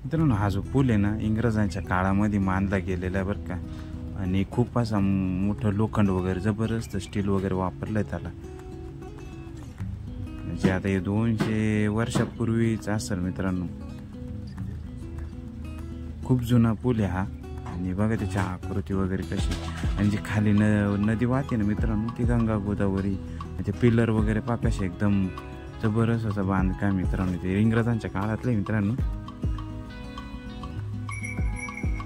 मित्रांनो हा जो पूल आहे ना इंग्रजांच्या काळामध्ये बांधला गेलेला आहे बरं का. आणि खूप असा मोठं लोखंड वगैरे जबरदस्त स्टील वगैरे वापरलंय त्याला. म्हणजे आता हे 200 वर्षापूर्वीच असेल मित्रांनो. खूप जुना पूल आहे हा. आणि बघा त्याची आकृती वगैरे कशी. आणि जी खाली नदी वाहते ना मित्रांनो ती गंगा गोदावरी. ते पिलर वगैरे पहा कसे एकदम जबरदस्त असं बांधकाम मित्रांनो. ते इंग्रजांच्या काळातलं मित्रांनो.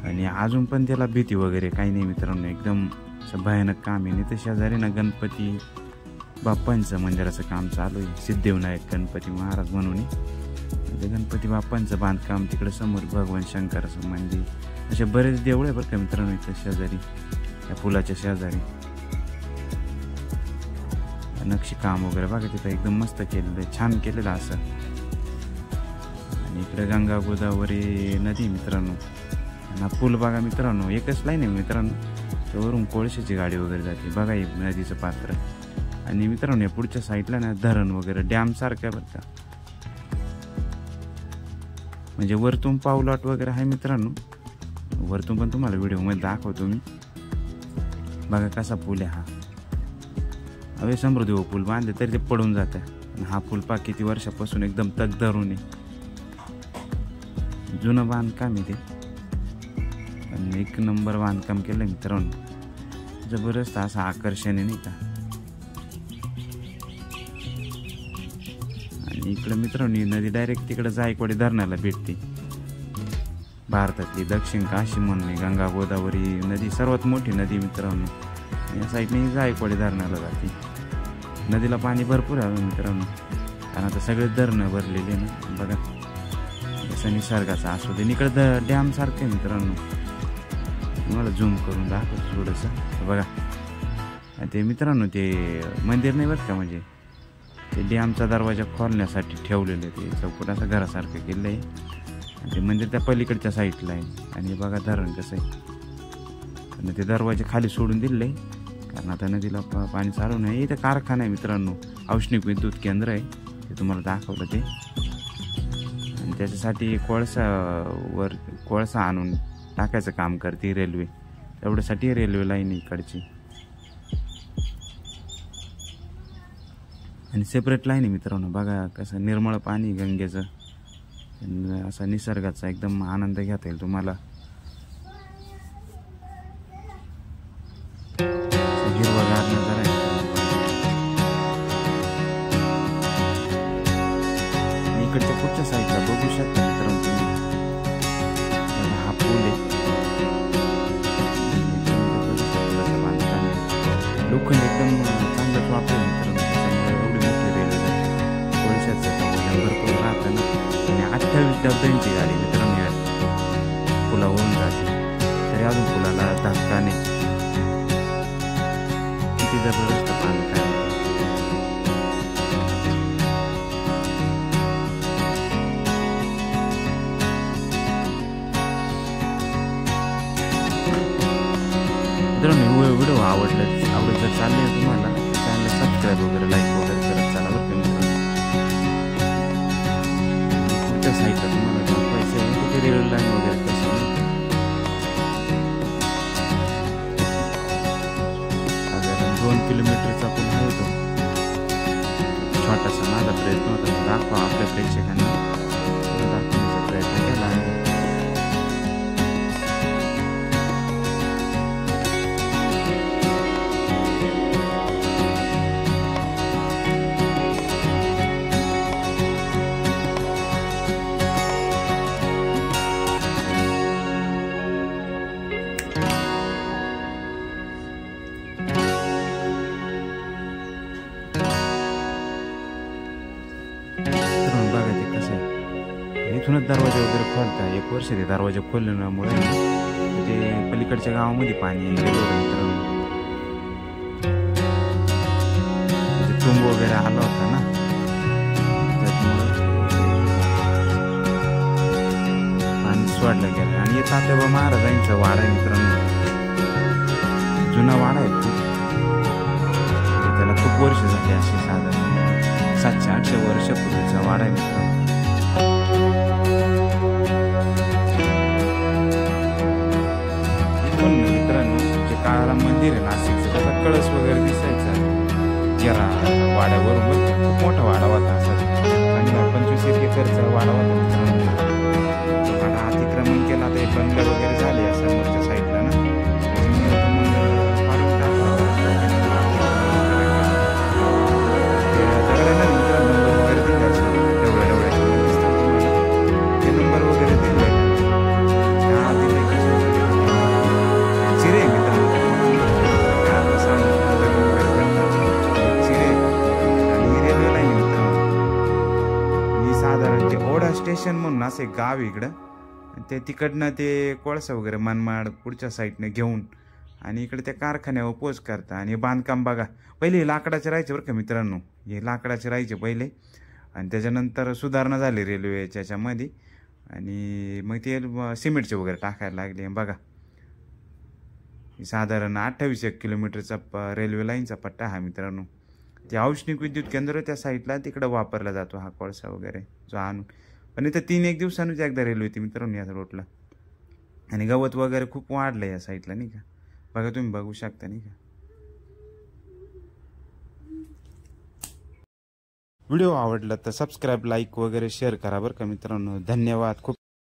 आणि अजून पण त्याला भीती वगैरे काही नाही मित्रांनो. एकदम असं भयानक काम आहे. नाही तर शेजारी ना गणपती बाप्पांचं मंदिराचं काम चालू आहे. सिद्धिविनायक गणपती महाराज म्हणून. ते गणपती बाप्पांचं बांधकाम तिकडे समोर भगवान शंकराचं मंदिर. असे बरेच देऊळ आहे बरं का मित्रांनो इथं शेजारी या पुलाच्या शेजारी. नक्षी काम वगैरे बघा तिथं एकदम मस्त केलेलं आहे. छान केलेलं असं. आणि इकडे गंगा गोदावरी नदी मित्रांनो. हा पूल बघा मित्रांनो एकच लाईन आहे मित्रांनो. त्यावरून कोळशाची गाडी वगैरे जाते बघा हे नदीचं पात्र. आणि मित्रांनो या पुढच्या साईडला ना धरण वगैरे डॅम सारखं बरं का. म्हणजे वरतून पावलॉट वगैरे आहे मित्रांनो. वरतून पण तुम्हाला व्हिडिओमध्ये दाखवतो मी. बघा कसा पूल आहे हा. हवे समृद्धी पूल बांधले तरी ते पडून जातं. आणि हा पूल पा किती वर्षापासून एकदम तग धरून आहे. जुनं बांधकाम आहे ते. आणि एक नंबर बांधकाम केलं मित्रांनो. जबरदस्त असं आकर्षण आहे नाही का. आणि इकडं मित्रांनो नदी डायरेक्ट तिकडं जायकवाडी धरणाला भेटते. भारतातली दक्षिण काशी म्हणून गंगा गोदावरी नदी सर्वात मोठी नदी मित्रांनो. या साईडने जायकवाडी धरणाला जाते. नदीला पाणी भरपूर आहे मित्रांनो. कारण आता सगळे धरणं भरलेले ना बघा. जसं निसर्गाचा आस्वाद आहे. इकडं डॅम सारखं आहे मित्रांनो. मला झूम करून दाखवतो थोडंसं बघा. ते मित्रांनो ते मंदिर नाही बरं का. म्हणजे ते डॅमचा दरवाजा खोलण्यासाठी ठेवलेलं ते चौकट असं घरासारखं केलं आहे. आणि ते मंदिर त्या पलीकडच्या साईडला आहे. आणि बघा धरण कसं आहे. आणि ते दरवाजे खाली सोडून दिले आहे कारण आता नदीला पाणी चालू नाही. इथं कारखाना आहे मित्रांनो. औष्णिक विद्युत केंद्र आहे ते तुम्हाला दाखवलं ते. आणि त्याच्यासाठी कोळसा आणून टाकायचं काम करते रेल्वे. एवढ्यासाठी रेल्वे लाईन इकडची. आणि सेपरेट लाईन आहे मित्रांनो. बघा कसं निर्मळ पाणी गंगेचं. असा निसर्गाचा एकदम आनंद घेता येईल तुम्हाला. हिरवागार नजारा आहे. इकडच्या पुढच्या साईडला बघू शकता मित्रांनो तुम्ही. हा पूल आहे. लोखंड एकदम चांगलंच वापरेल मित्रांनो. त्याच्यामुळे एवढी मोठी रेल्वे कोळशाचं वजन भरपूर राहतं ना. आणि 28 डब्यांची गाडी मित्रांनो या पुलावरून जाते. तरी अजून पुलाला धक्का नाही. किती जबरदस्त बांधकाम. मित्रांनो व्हिडिओ आवडत जर चालले तुम्हाला चॅनलला सबस्क्राईब वगैरे लाईक वगैरे करत चाला बरं का मित्रांनो. पुढच्या साईडला तुम्हाला दाखवायचं आहे तिथे रेल्वे लाईन वगैरे कशी. साधारण 2 किलोमीटरचा पूल आहे तो. छोटासा माझा प्रयत्न होता दाखवा आपल्या प्रेक्षकांना. दाखवण्याचा प्रयत्न केला आहे. इथूनच दरवाजा वगैरे खोलतात. 1 वर्ष ते दरवाजा खोलल्यामुळे ते पलीकडच्या गावामध्ये पाणी गेलं होतं मित्रांनो. तुंब वगैरे आला होता ना त्याच्यामुळे पाणी सोडलं गेलं. आणि येत तात्याबा महाराजांचा वाडा आहे मित्रांनो. जुना वाडा आहे खूप. त्याला खूप वर्ष झाली असे साधारण 700-800 वर्षापूर्वीचा वाडा आहे मित्रांनो. वाड्यावरून बरं का. खूप मोठा वाडा होता असा चांगला 25 एकरचा वाडा होता मित्रांनो. तो वाडा अतिक्रमण केला तर बंगले वगैरे झाले या समोरच्या साईडला ना, त्याच्यामुळे तो मग काढून टाकला रस्ता वगैरे. ते दगडांना मित्रांनो नंबर वगैरे दिले असे डवळ्याचे पण दिसतात तुम्हाला. ते नंबर वगैरे दिले का दिले चिरे मित्रांनो. आता सांगू दगड वगैरे भेटतात चिरे. आणि रेल्वे लाईन मित्रांनो ही साधारण ते ओढा स्टेशन म्हणून असं एक गाव इकडं. ते तिकडनं ते कोळसा वगैरे मनमाड पुढच्या साईडने घेऊन आणि इकडे त्या कारखान्यावर पोच करता. आणि बांधकाम बघा, पहिले लाकडाचे राहायचे बरं का मित्रांनो, हे लाकडाचे राहायचे पहिले. आणि त्याच्यानंतर सुधारणा झाली रेल्वेच्या याच्यामध्ये आणि मग ते सिमेंटचे वगैरे टाकायला लागले. बघा साधारण 28 किलोमीटरचा रेल्वे लाईनचा पट्टा हा मित्रांनो. ते औष्णिक विद्युत केंद्र त्या साईडला तिकडं वापरला जातो हा कोळसा वगैरे जो आणून. पण इथं 3-1 दिवसांनीच एकदा रेल्वे होती मित्रांनो या रोडला. आणि गवत वगैरे खूप वाढलं या साईडला नाही का. बघा तुम्ही बघू शकता नाही का. व्हिडिओ आवडला तर सबस्क्राईब, लाईक वगैरे शेअर करा बरं का मित्रांनो. धन्यवाद. खूप